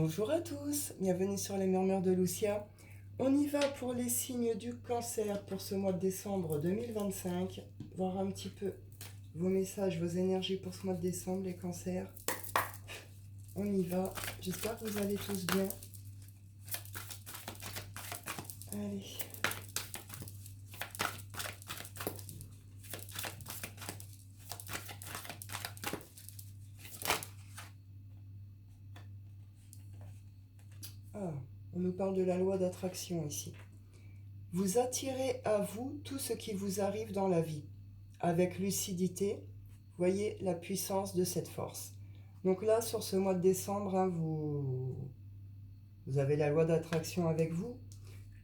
Bonjour à tous, bienvenue sur les murmures de Lucia. On y va pour les signes du cancer pour ce mois de décembre 2025. Voir un petit peu vos messages, vos énergies pour ce mois de décembre, les cancers. On y va, j'espère que vous allez tous bien. Allez. Ah, on nous parle de la loi d'attraction ici. Vous attirez à vous tout ce qui vous arrive dans la vie. Avec lucidité, voyez la puissance de cette force. Donc là, sur ce mois de décembre, hein, vous avez la loi d'attraction avec vous.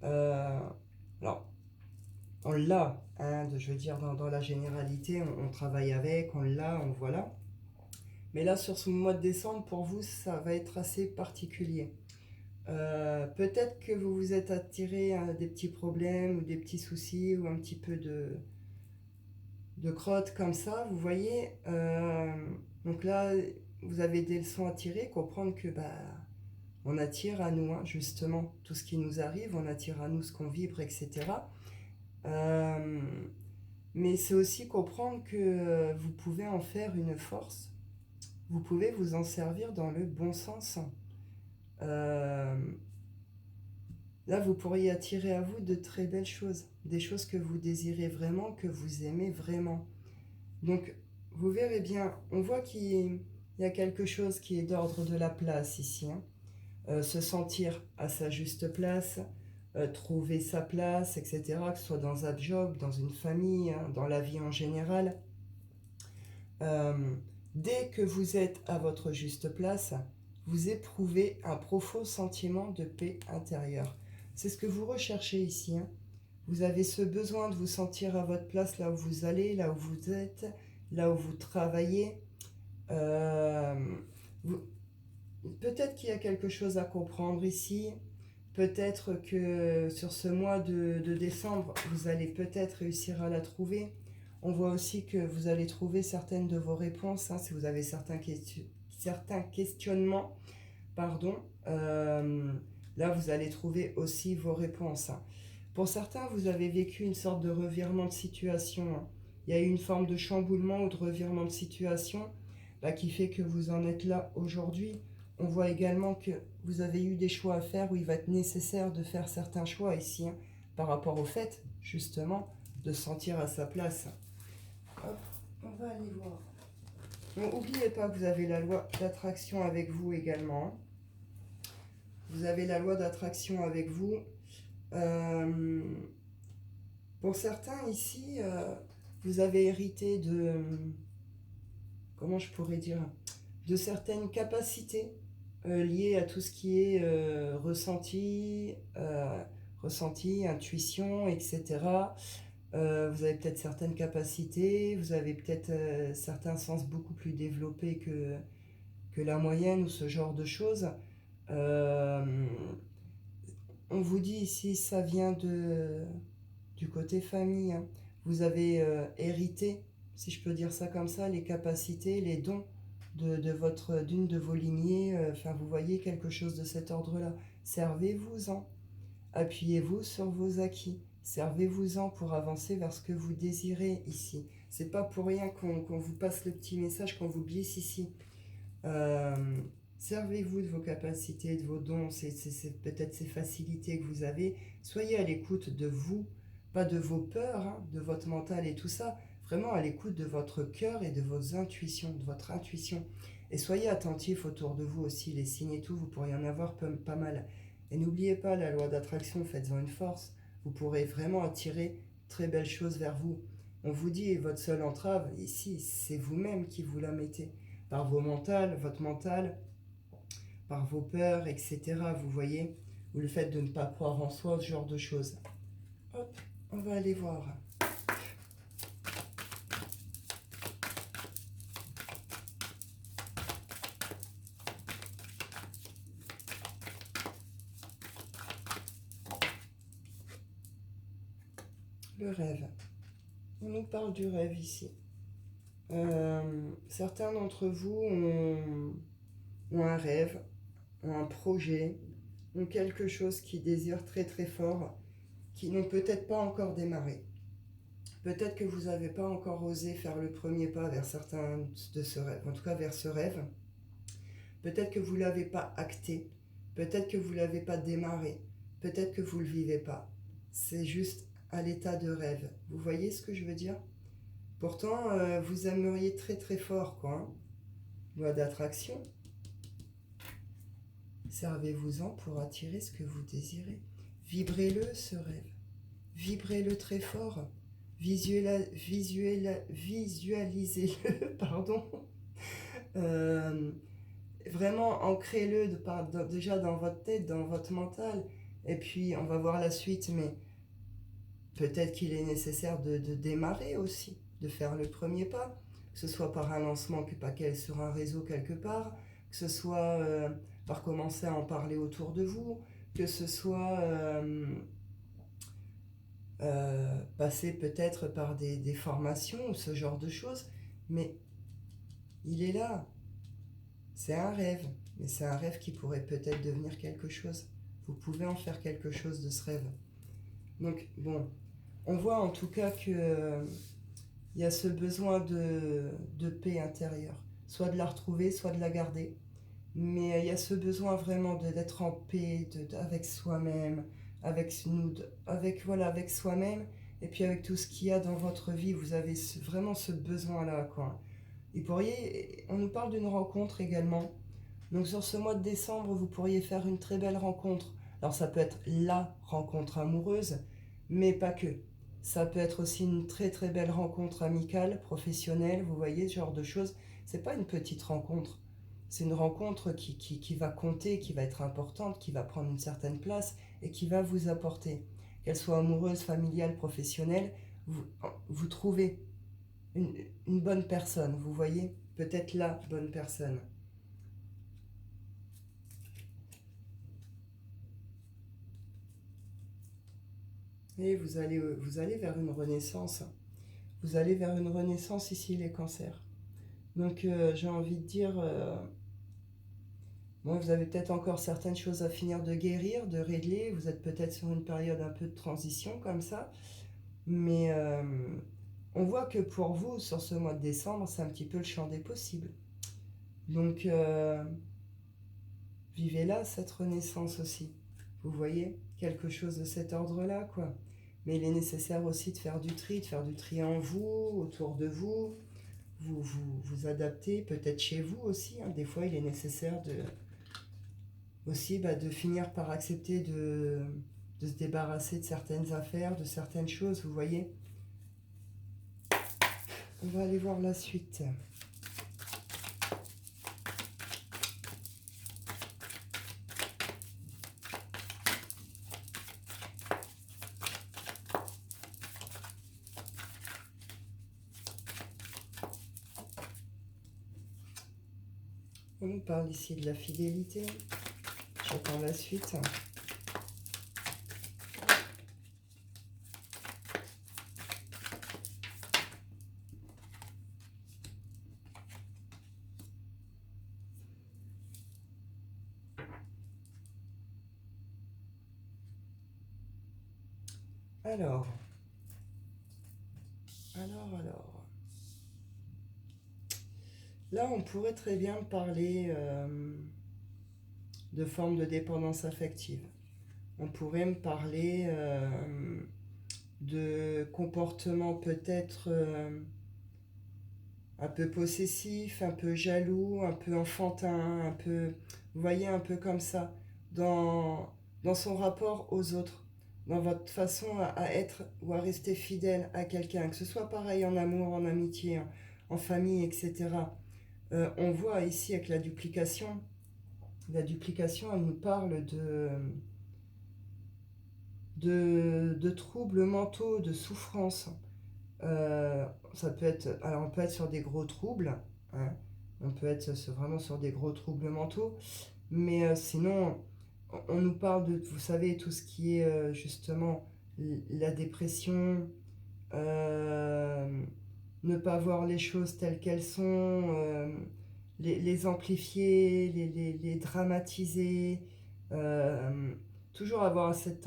Alors, on l'a, hein, je veux dire, dans la généralité, on travaille avec, on l'a, on voilà. Mais là, sur ce mois de décembre, pour vous, ça va être assez particulier. Peut-être que vous vous êtes attiré à des petits problèmes ou des petits soucis ou un petit peu de crotte comme ça, vous voyez. Donc là, vous avez des leçons à tirer, comprendre que on attire à nous, hein, justement, tout ce qui nous arrive, on attire à nous ce qu'on vibre, etc. Mais c'est aussi comprendre que vous pouvez en faire une force, vous pouvez vous en servir dans le bon sens. Euh, Là, vous pourriez attirer à vous de très belles choses, des choses que vous désirez vraiment, que vous aimez vraiment. Donc, vous verrez bien, on voit qu'il y a quelque chose qui est d'ordre de la place ici, hein. Se sentir à sa juste place, trouver sa place, etc., que ce soit dans un job, dans une famille, hein, dans la vie en général. Euh, Dès que vous êtes à votre juste place, vous éprouvez un profond sentiment de paix intérieure. C'est ce que vous recherchez ici, hein. Vous avez ce besoin de vous sentir à votre place là où vous allez, là où vous êtes, là où vous travaillez. Euh, vous- Peut-être qu'il y a quelque chose à comprendre ici. Peut-être que sur ce mois de décembre, vous allez peut-être réussir à la trouver. On voit aussi que vous allez trouver certaines de vos réponses, hein, si vous avez certains questionnements. Pardon. Là, vous allez trouver aussi vos réponses, hein. Pour certains, vous avez vécu une sorte de revirement de situation, hein. Il y a eu une forme de chamboulement ou de revirement de situation qui fait que vous en êtes là aujourd'hui. On voit également que vous avez eu des choix à faire où il va être nécessaire de faire certains choix ici, hein, par rapport au fait, justement, de se sentir à sa place. Hop, on va aller voir. N'oubliez pas que vous avez la loi d'attraction avec vous également, hein. Vous avez la loi d'attraction avec vous. Euh, pour certains ici, vous avez hérité de, comment je pourrais dire, de certaines capacités liées à tout ce qui est ressenti, intuition, etc. Vous avez peut-être certaines capacités, vous avez peut-être certains sens beaucoup plus développés que la moyenne ou ce genre de choses. Euh, on vous dit ici, ça vient du côté famille, hein. Vous avez hérité, si je peux dire ça comme ça, les capacités, les dons d'une de vos lignées. Enfin, vous voyez quelque chose de cet ordre-là. Servez-vous-en. Appuyez-vous sur vos acquis. Servez-vous-en pour avancer vers ce que vous désirez ici. C'est pas pour rien qu'on vous passe le petit message, qu'on vous glisse ici. Euh, Servez-vous de vos capacités, de vos dons, c'est peut-être ces facilités que vous avez. Soyez à l'écoute de vous, pas de vos peurs, hein, de votre mental et tout ça. Vraiment à l'écoute de votre cœur et de vos intuitions, de votre intuition. Et soyez attentifs autour de vous aussi, les signes et tout, vous pourriez en avoir pas mal. Et n'oubliez pas la loi d'attraction, faites-en une force. Vous pourrez vraiment attirer très belles choses vers vous. On vous dit, votre seule entrave, ici, c'est vous-même qui vous la mettez par votre mental, par vos peurs, etc. Vous voyez, ou le fait de ne pas croire en soi, ce genre de choses. Hop, on va aller voir. Le rêve. On nous parle du rêve ici. Certains d'entre vous ont un rêve, ont un projet, ont quelque chose qu'ils désirent très très fort, qui n'ont peut-être pas encore démarré. Peut-être que vous n'avez pas encore osé faire le premier pas vers certains de ce rêve, en tout cas vers ce rêve. Peut-être que vous ne l'avez pas acté, peut-être que vous ne l'avez pas démarré, peut-être que vous ne le vivez pas. C'est juste à l'état de rêve. Vous voyez ce que je veux dire? Pourtant, vous aimeriez très très fort, quoi. Hein. Loi d'attraction. Servez-vous-en pour attirer ce que vous désirez. Vibrez-le, ce rêve. Vibrez-le très fort. Visualisez-le, pardon. Euh, Vraiment, ancrez-le déjà dans votre tête, dans votre mental. Et puis, on va voir la suite, mais peut-être qu'il est nécessaire de démarrer aussi, de faire le premier pas, que ce soit par un lancement sur un réseau quelque part, que ce soit par commencer à en parler autour de vous, que ce soit passer peut-être par des formations ou ce genre de choses, mais il est là. C'est un rêve, mais c'est un rêve qui pourrait peut-être devenir quelque chose. Vous pouvez en faire quelque chose de ce rêve. Donc, bon, on voit en tout cas que il y a ce besoin de paix intérieure. Soit de la retrouver, soit de la garder. Mais il y a ce besoin vraiment d'être en paix avec soi-même, avec soi-même, et puis avec tout ce qu'il y a dans votre vie. Vous avez vraiment ce besoin-là, quoi. On nous parle d'une rencontre également. Donc sur ce mois de décembre, vous pourriez faire une très belle rencontre. Alors ça peut être la rencontre amoureuse, mais pas que. Ça peut être aussi une très très belle rencontre amicale, professionnelle, vous voyez, ce genre de choses. C'est pas une petite rencontre. C'est une rencontre qui va compter, qui va être importante, qui va prendre une certaine place et qui va vous apporter. Qu'elle soit amoureuse, familiale, professionnelle, vous, vous trouvez une, une bonne personne, vous voyez, peut-être la bonne personne. Et vous allez vers une renaissance. Vous allez vers une renaissance ici, les cancers. Donc j'ai envie de dire, bon, vous avez peut-être encore certaines choses à finir de guérir, de régler. Vous êtes peut-être sur une période un peu de transition comme ça. Mais on voit que pour vous, sur ce mois de décembre, c'est un petit peu le champ des possibles. Donc vivez là cette renaissance aussi. Vous voyez, quelque chose de cet ordre-là, quoi. Mais il est nécessaire aussi de faire du tri en vous, autour de vous, vous adapter, peut-être chez vous aussi. Hein. Des fois, il est nécessaire de finir par accepter de se débarrasser de certaines affaires, de certaines choses, vous voyez. On va aller voir la suite. On parle ici de la fidélité. J'attends la suite. Alors. Là, on pourrait très bien parler de forme de dépendance affective. On pourrait me parler de comportement peut-être un peu possessif, un peu jaloux, un peu enfantin, un peu, vous voyez, un peu comme ça, dans son rapport aux autres, dans votre façon à être ou à rester fidèle à quelqu'un, que ce soit pareil en amour, en amitié, en famille, etc. On voit ici avec la duplication, elle nous parle de troubles mentaux, de souffrances. Alors on peut être sur des gros troubles, hein, on peut être vraiment sur des gros troubles mentaux, mais sinon, on nous parle de, vous savez, tout ce qui est justement la dépression, euh, ne pas voir les choses telles qu'elles sont, les amplifier, les dramatiser, euh, toujours avoir ces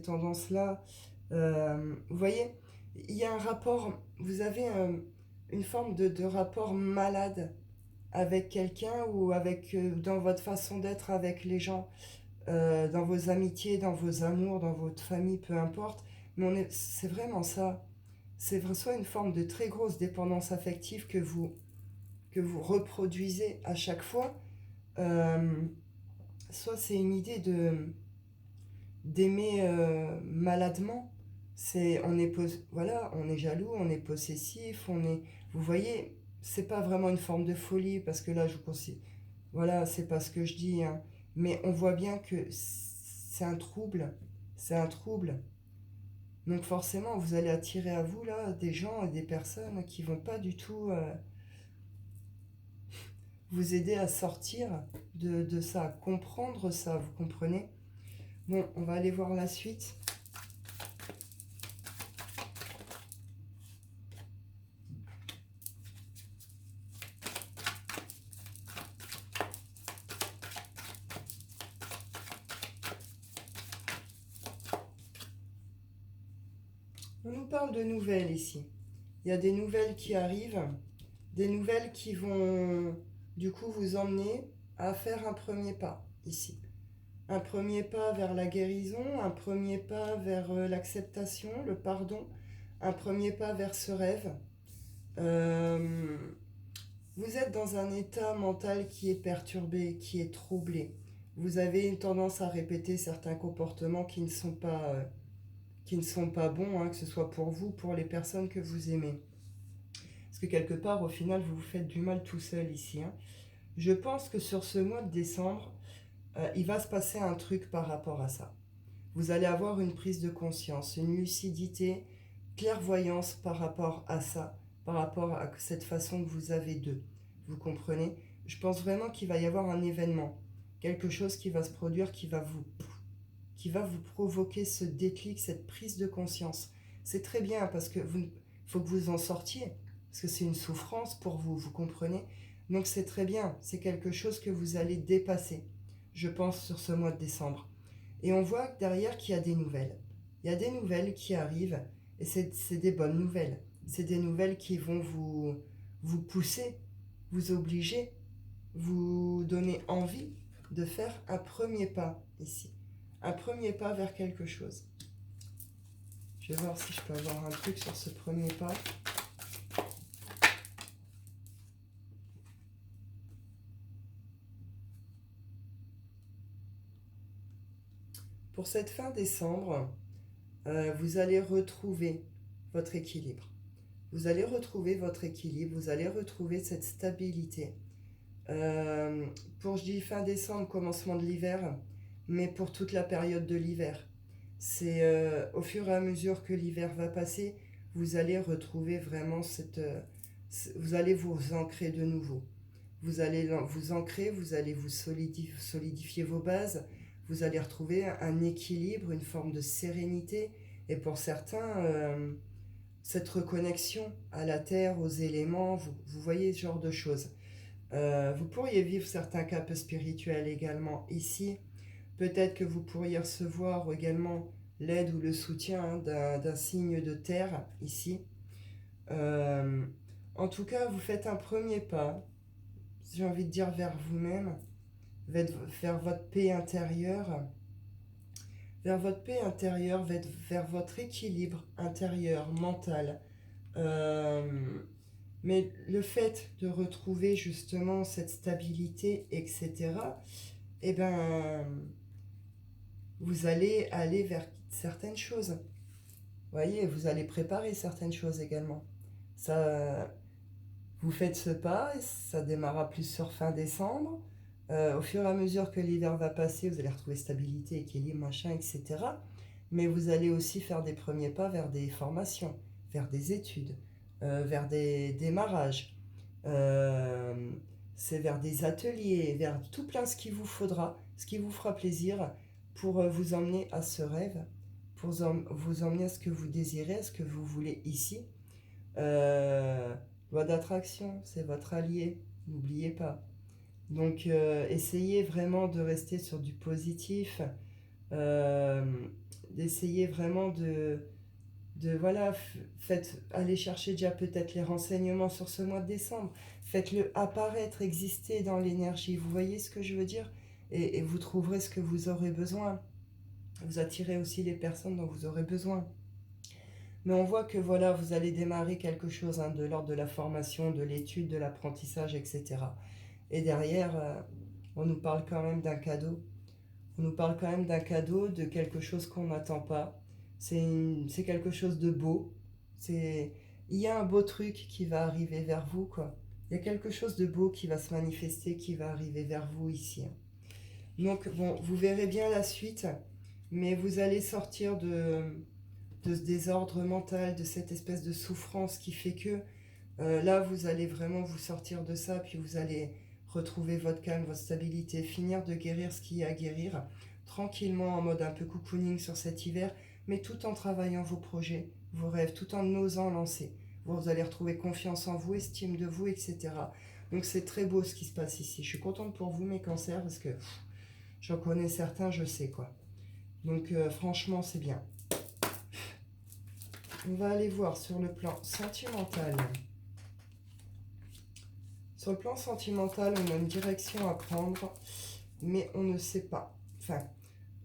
tendances-là. Vous voyez, il y a un rapport, vous avez une forme de rapport malade avec quelqu'un ou avec dans votre façon d'être avec les gens, dans vos amitiés, dans vos amours, dans votre famille, peu importe. Mais c'est vraiment ça. Soit une forme de très grosse dépendance affective que vous reproduisez à chaque fois, euh, soit c'est une idée d'aimer maladement. Voilà, on est jaloux, on est possessif, vous voyez, c'est pas vraiment une forme de folie parce que là je vous conseille, voilà, c'est pas ce que je dis, hein, mais on voit bien que c'est un trouble. Donc forcément, vous allez attirer à vous là des gens et des personnes qui vont pas du tout vous aider à sortir de ça, à comprendre ça, vous comprenez? Bon, on va aller voir la suite. On nous parle de nouvelles ici. Il y a des nouvelles qui arrivent, des nouvelles qui vont du coup vous emmener à faire un premier pas ici. Un premier pas vers la guérison, un premier pas vers l'acceptation, le pardon, un premier pas vers ce rêve. Euh, Vous êtes dans un état mental qui est perturbé, qui est troublé. Vous avez une tendance à répéter certains comportements qui ne sont pas bons, hein, que ce soit pour vous, pour les personnes que vous aimez. Parce que quelque part, au final, vous vous faites du mal tout seul ici, hein. Je pense que sur ce mois de décembre, il va se passer un truc par rapport à ça. Vous allez avoir une prise de conscience, une lucidité, clairvoyance par rapport à ça, par rapport à cette façon que vous avez d'eux. Vous comprenez? Je pense vraiment qu'il va y avoir un événement, quelque chose qui va se produire, qui va vous provoquer ce déclic, cette prise de conscience. C'est très bien parce que faut que vous en sortiez, parce que c'est une souffrance pour vous, vous comprenez? Donc c'est très bien, c'est quelque chose que vous allez dépasser, je pense, sur ce mois de décembre. Et on voit derrière qu'il y a des nouvelles. Il y a des nouvelles qui arrivent, et c'est des bonnes nouvelles. C'est des nouvelles qui vont vous pousser, vous obliger, vous donner envie de faire un premier pas ici. Un premier pas vers quelque chose. Je vais voir si je peux avoir un truc sur ce premier pas. Pour cette fin décembre, vous allez retrouver votre équilibre. Vous allez retrouver votre équilibre, vous allez retrouver cette stabilité. Euh, je dis fin décembre, commencement de l'hiver, mais pour toute la période de l'hiver. C'est au fur et à mesure que l'hiver va passer, vous allez retrouver vraiment vous allez vous ancrer de nouveau. Vous allez vous ancrer, vous allez vous solidifier vos bases, vous allez retrouver un équilibre, une forme de sérénité, et pour certains, cette reconnexion à la terre, aux éléments, vous voyez ce genre de choses. Vous pourriez vivre certains caps spirituels également ici. Peut-être que vous pourriez recevoir également l'aide ou le soutien, hein, d'un signe de terre ici. Euh, En tout cas, vous faites un premier pas, j'ai envie de dire, vers vous-même, vers votre paix intérieure, vers votre équilibre intérieur, mental. Euh, Mais le fait de retrouver justement cette stabilité, etc., eh ben, vous allez aller vers certaines choses. Vous voyez, vous allez préparer certaines choses également. Ça, vous faites ce pas, et ça démarrera plus sur fin décembre. Au fur et à mesure que l'hiver va passer, vous allez retrouver stabilité, équilibre, machin, etc. Mais vous allez aussi faire des premiers pas vers des formations, vers des études, vers des démarrages. Euh, c'est vers des ateliers, vers tout plein ce qu'il vous faudra, ce qui vous fera plaisir pour vous emmener à ce rêve, pour vous emmener à ce que vous désirez, à ce que vous voulez ici. Euh, Loi d'attraction, c'est votre allié. N'oubliez pas. Donc, essayez vraiment de rester sur du positif, euh, d'essayer vraiment voilà, faites, allez chercher déjà peut-être les renseignements sur ce mois de décembre, faites-le apparaître, exister dans l'énergie, vous voyez ce que je veux dire? Et vous trouverez ce que vous aurez besoin. Vous attirez aussi les personnes dont vous aurez besoin. Mais on voit que voilà, vous allez démarrer quelque chose hein, de l'ordre de la formation, de l'étude, de l'apprentissage, etc. Et derrière, on nous parle quand même d'un cadeau. On nous parle quand même d'un cadeau, de quelque chose qu'on n'attend pas. C'est quelque chose de beau. Il y a un beau truc qui va arriver vers vous, quoi. Il y a quelque chose de beau qui va se manifester, qui va arriver vers vous ici. Donc, bon, vous verrez bien la suite, mais vous allez sortir de ce désordre mental, de cette espèce de souffrance qui fait que là, vous allez vraiment vous sortir de ça, puis vous allez retrouver votre calme, votre stabilité, finir de guérir ce qu'il y a à guérir, tranquillement en mode un peu cocooning sur cet hiver, mais tout en travaillant vos projets, vos rêves, tout en osant lancer. Vous allez retrouver confiance en vous, estime de vous, etc. Donc c'est très beau ce qui se passe ici. Je suis contente pour vous, mes cancers, parce que j'en connais certains, je sais quoi. Donc franchement, c'est bien. On va aller voir sur le plan sentimental. Sur le plan sentimental, on a une direction à prendre, mais on ne sait pas. Enfin,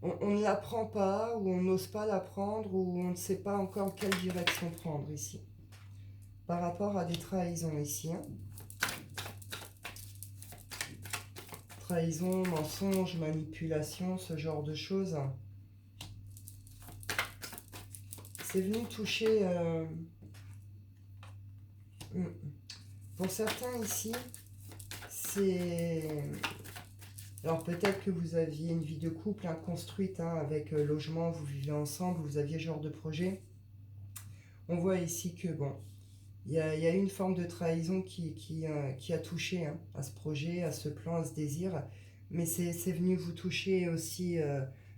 on ne la prend pas, ou on n'ose pas la prendre, ou on ne sait pas encore quelle direction prendre ici. Par rapport à des trahisons ici. Hein. Trahison, mensonge, manipulation, ce genre de choses. C'est venu toucher... Pour certains ici, c'est... Alors peut-être que vous aviez une vie de couple hein, construite hein, avec logement, vous vivez ensemble, vous aviez ce genre de projet. On voit ici que bon, il y a une forme de trahison qui a touché hein, à ce projet, à ce plan, à ce désir, mais c'est venu vous toucher aussi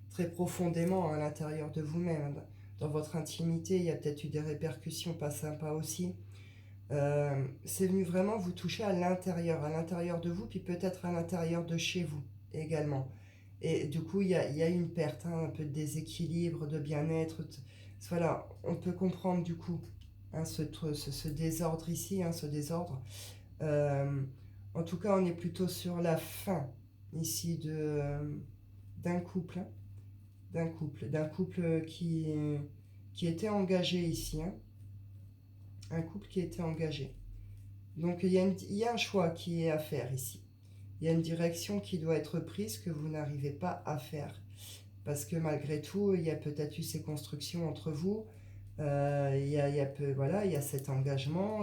très profondément à l'intérieur de vous-même. Dans votre intimité, il y a peut-être eu des répercussions pas sympas aussi. C'est venu vraiment vous toucher à l'intérieur de vous, puis peut-être à l'intérieur de chez vous également. Et du coup, il y a une perte, hein, un peu de déséquilibre, de bien-être. Voilà, on peut comprendre du coup hein, ce désordre ici, hein, ce désordre. Euh, en tout cas, on est plutôt sur la fin ici d'un couple, hein, d'un couple qui était engagé ici, hein, un couple qui était engagé. Donc il y a un choix qui est à faire ici. Il y a une direction qui doit être prise que vous n'arrivez pas à faire. Parce que malgré tout, il y a peut-être eu ces constructions entre vous. Voilà, il y a cet engagement.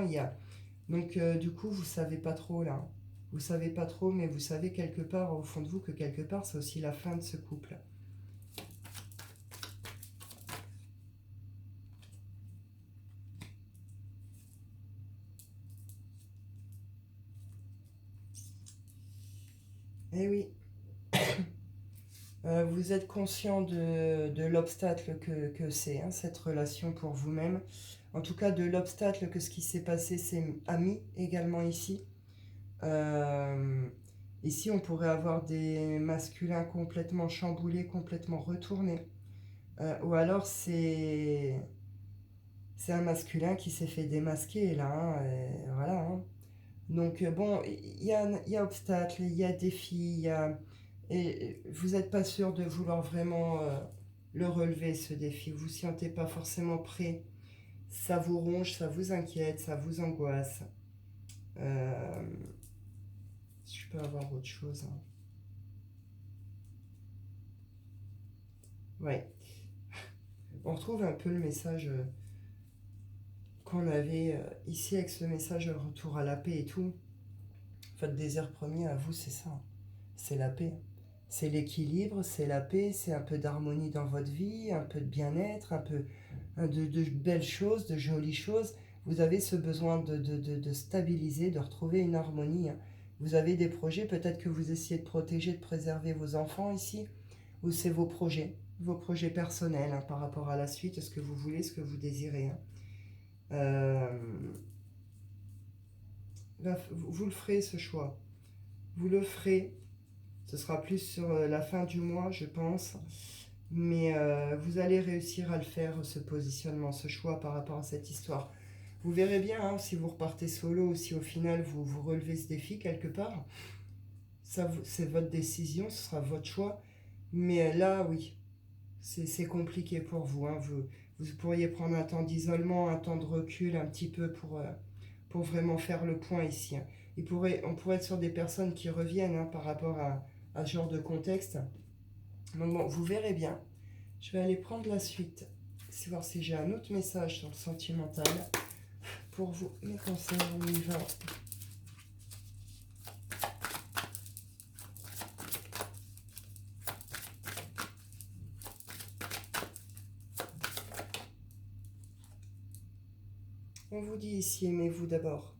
Donc du coup, vous ne savez pas trop là. Vous ne savez pas trop, mais vous savez quelque part, au fond de vous, que quelque part, c'est aussi la fin de ce couple. Eh oui. Vous êtes conscient de l'obstacle que c'est, hein, cette relation pour vous-même. En tout cas, de l'obstacle que ce qui s'est passé a mis également ici. Euh, Ici, on pourrait avoir des masculins complètement chamboulés, complètement retournés. Ou alors, c'est un masculin qui s'est fait démasquer, là. Hein, et voilà. Hein. Donc, bon, il y a obstacle, il y a défi, et vous n'êtes pas sûr de vouloir vraiment le relever, ce défi. Vous ne vous sentez pas forcément prêt. Ça vous ronge, ça vous inquiète, ça vous angoisse. Euh, si je peux avoir autre chose. Hein. Ouais. On retrouve un peu le message qu'on avait ici avec ce message retour à la paix et tout. Votre désir premier à vous, c'est ça. C'est la paix. C'est l'équilibre, c'est la paix, c'est un peu d'harmonie dans votre vie, un peu de bien-être, un peu de belles choses, de jolies choses. Vous avez ce besoin de stabiliser, de retrouver une harmonie. Hein. Vous avez des projets, peut-être que vous essayez de protéger, de préserver vos enfants ici, ou c'est vos projets personnels hein, par rapport à la suite, ce que vous voulez, ce que vous désirez. Hein. Euh, vous le ferez ce choix. Vous le ferez. Ce sera plus sur la fin du mois, je pense. Mais vous allez réussir à le faire, ce positionnement, ce choix par rapport à cette histoire. Vous verrez bien hein, si vous repartez solo ou si au final vous relevez ce défi quelque part. Ça, c'est votre décision, ce sera votre choix. Mais là, oui, c'est compliqué pour vous, hein. Vous pourriez prendre un temps d'isolement, un temps de recul un petit peu pour vraiment faire le point ici, hein. On pourrait être sur des personnes qui reviennent hein, par rapport à ce genre de contexte. Donc bon, vous verrez bien. Je vais aller prendre la suite, voir si j'ai un autre message sur le sentimental. Pour vous, mes conseils, on y va. On vous dit ici, aimez-vous d'abord.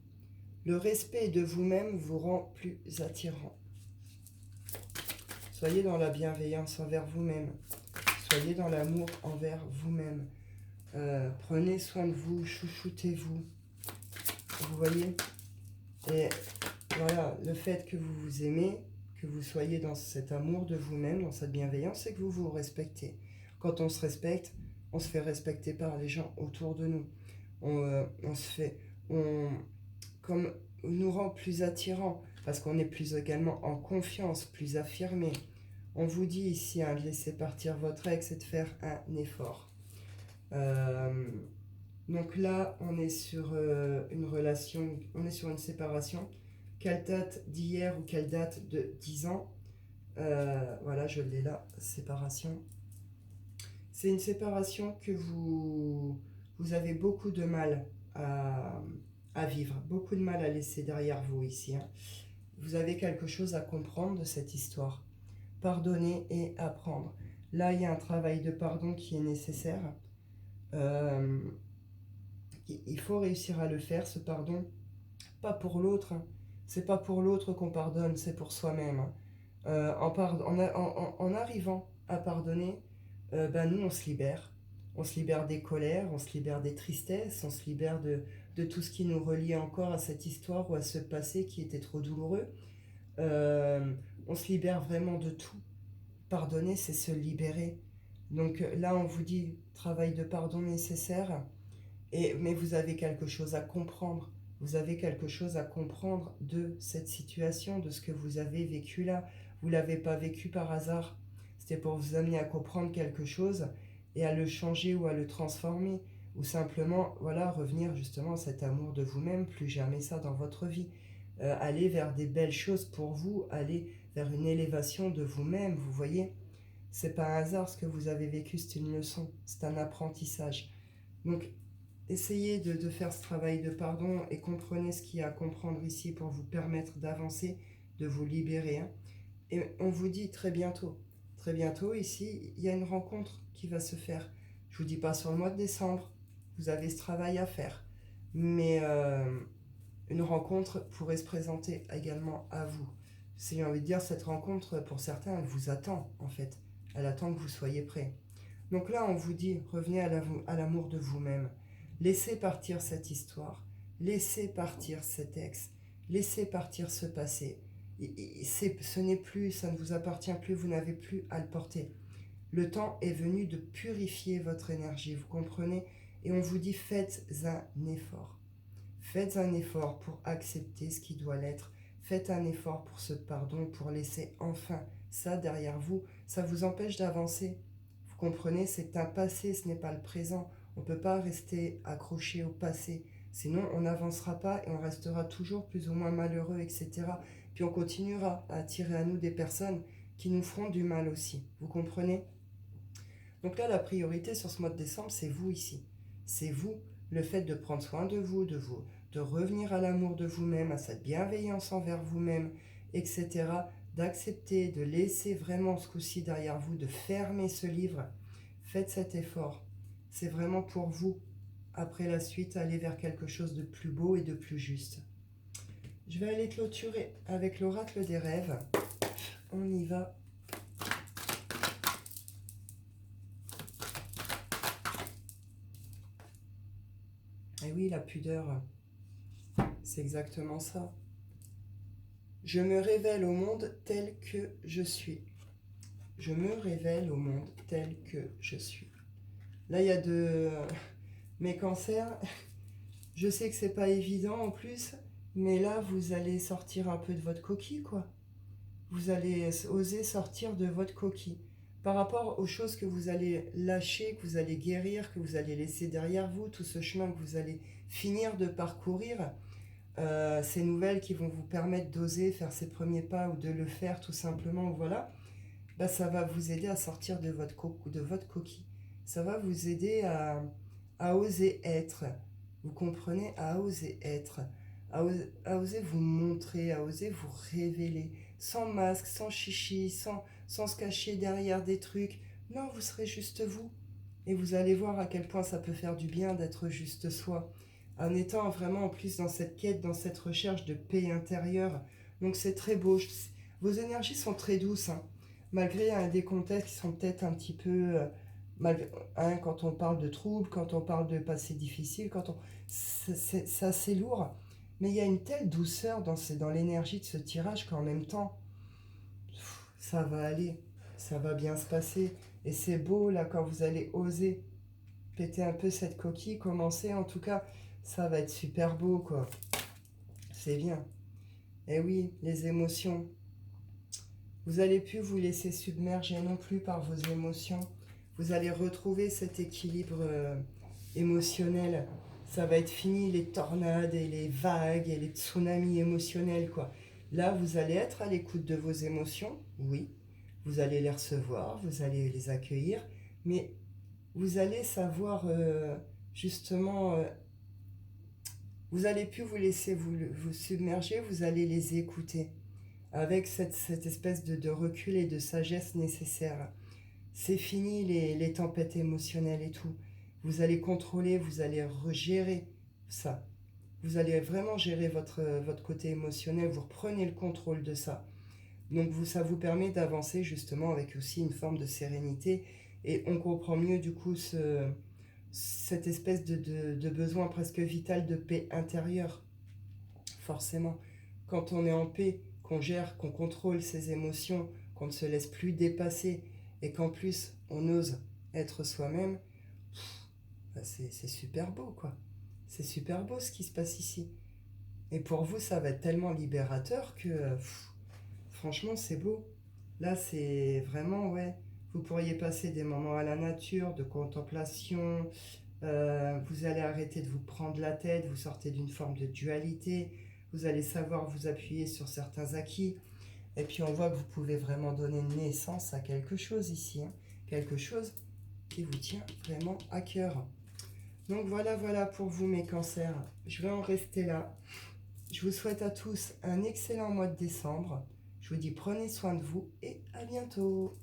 Le respect de vous-même vous rend plus attirant. Soyez dans la bienveillance envers vous-même. Soyez dans l'amour envers vous-même. Prenez soin de vous, chouchoutez-vous. Vous voyez? Et voilà, le fait que vous vous aimez, que vous soyez dans cet amour de vous-même, dans cette bienveillance, c'est que vous vous respectez. Quand on se respecte, on se fait respecter par les gens autour de nous. Comme nous rend plus attirants, parce qu'on est plus également en confiance, plus affirmé. On vous dit ici hein, de laisser partir votre ex et de faire un effort. Donc là, on est sur une relation, on est sur une séparation. Quelle date d'hier ou quelle date de 10 ans voilà, je l'ai là, séparation. C'est une séparation que vous avez beaucoup de mal à vivre, beaucoup de mal à laisser derrière vous ici, hein. Vous avez quelque chose à comprendre de cette histoire. Pardonner et apprendre. Là, il y a un travail de pardon qui est nécessaire. Il faut réussir à le faire, ce pardon. Pas pour l'autre, hein. C'est pas pour l'autre qu'on pardonne, c'est pour soi-même, hein. En arrivant à pardonner, nous on se libère. On se libère des colères, on se libère des tristesses, on se libère de tout ce qui nous relie encore à cette histoire ou à ce passé qui était trop douloureux. On se libère vraiment de tout. Pardonner, c'est se libérer. Donc là, on vous dit, travail de pardon nécessaire, mais vous avez quelque chose à comprendre. Vous avez quelque chose à comprendre de cette situation, de ce que vous avez vécu là. Vous ne l'avez pas vécu par hasard. C'était pour vous amener à comprendre quelque chose et à le changer ou à le transformer. Ou simplement, voilà, revenir justement à cet amour de vous-même, plus jamais ça dans votre vie. Aller vers des belles choses pour vous, aller vers une élévation de vous-même, vous voyez. C'est pas un hasard ce que vous avez vécu, c'est une leçon, c'est un apprentissage. Donc, essayez de faire ce travail de pardon et comprenez ce qu'il y a à comprendre ici pour vous permettre d'avancer, de vous libérer, hein. Et on vous dit très bientôt ici, il y a une rencontre qui va se faire. Je vous dis pas sur le mois de décembre, vous avez ce travail à faire, mais une rencontre pourrait se présenter également à vous. J'ai envie de dire, cette rencontre, pour certains, elle vous attend en fait. Elle attend que vous soyez prêts. Donc là, on vous dit, revenez à l'amour de vous-même. Laissez partir cette histoire. Laissez partir cet ex. Laissez partir ce passé. Ce n'est plus, ça ne vous appartient plus, vous n'avez plus à le porter. Le temps est venu de purifier votre énergie, vous comprenez? Et on vous dit, faites un effort. Faites un effort pour accepter ce qui doit l'être. Faites un effort pour ce pardon, pour laisser enfin ça derrière vous. Ça vous empêche d'avancer. Vous comprenez, c'est un passé, ce n'est pas le présent. On ne peut pas rester accroché au passé. Sinon, on n'avancera pas et on restera toujours plus ou moins malheureux, etc. Puis on continuera à attirer à nous des personnes qui nous feront du mal aussi. Vous comprenez? Donc là, la priorité sur ce mois de décembre, c'est vous ici. C'est vous, le fait de prendre soin de vous, de revenir à l'amour de vous-même, à cette bienveillance envers vous-même, etc. D'accepter, de laisser vraiment ce coup-ci derrière vous, de fermer ce livre. Faites cet effort. C'est vraiment pour vous, après la suite, aller vers quelque chose de plus beau et de plus juste. Je vais aller clôturer avec l'oracle des rêves. On y va. Et oui, la pudeur, C'est exactement ça. Je me révèle au monde tel que je suis. Je me révèle au monde tel que je suis. Là, il y a de... Mes cancers, je sais que c'est pas évident en plus, mais là, vous allez sortir un peu de votre coquille, quoi. Vous allez oser sortir de votre coquille. Par rapport aux choses que vous allez lâcher, que vous allez guérir, que vous allez laisser derrière vous, tout ce chemin que vous allez finir de parcourir, ces nouvelles qui vont vous permettre d'oser faire ces premiers pas ou de le faire tout simplement, voilà, bah, ça va vous aider à sortir de votre coquille. Ça va vous aider à oser être. Vous comprenez? À oser être. À oser vous montrer, à oser vous révéler. Sans masque, sans chichi, sans se cacher derrière des trucs. Non, vous serez juste vous. Et vous allez voir à quel point ça peut faire du bien d'être juste soi. En étant vraiment en plus dans cette quête, dans cette recherche de paix intérieure. Donc c'est très beau. Vos énergies sont très douces, hein. Malgré des contextes qui sont peut-être un petit peu... quand on parle de troubles, quand on parle de passé difficile, c'est assez lourd. Mais il y a une telle douceur dans l'énergie de ce tirage qu'en même temps, ça va aller, ça va bien se passer. Et c'est beau là quand vous allez oser péter un peu cette coquille, commencer en tout cas, ça va être super beau quoi. C'est bien. Et oui, les émotions. Vous allez plus vous laisser submerger non plus par vos émotions. Vous allez retrouver cet équilibre émotionnel. Ça va être fini les tornades et les vagues et les tsunamis émotionnels, quoi. Là, vous allez être à l'écoute de vos émotions, oui. Vous allez les recevoir, vous allez les accueillir, mais vous allez savoir justement... vous allez plus vous laisser vous submerger, vous allez les écouter avec cette espèce de recul et de sagesse nécessaire. C'est fini les tempêtes émotionnelles et tout. Vous allez contrôler, vous allez regérer ça. Vous allez vraiment gérer votre côté émotionnel, vous reprenez le contrôle de ça. Donc ça vous permet d'avancer justement avec aussi une forme de sérénité et on comprend mieux du coup cette espèce de besoin presque vital de paix intérieure. Forcément, quand on est en paix, qu'on gère, qu'on contrôle ses émotions, qu'on ne se laisse plus dépasser et qu'en plus on ose être soi-même, bah c'est super beau quoi. C'est super beau ce qui se passe ici. Et pour vous, ça va être tellement libérateur que franchement, c'est beau. Là, c'est vraiment, ouais, vous pourriez passer des moments à la nature, de contemplation, vous allez arrêter de vous prendre la tête, vous sortez d'une forme de dualité, vous allez savoir vous appuyer sur certains acquis, et puis on voit que vous pouvez vraiment donner naissance à quelque chose ici, hein, quelque chose qui vous tient vraiment à cœur. Donc voilà pour vous mes cancers, je vais en rester là. Je vous souhaite à tous un excellent mois de décembre. Je vous dis prenez soin de vous et à bientôt.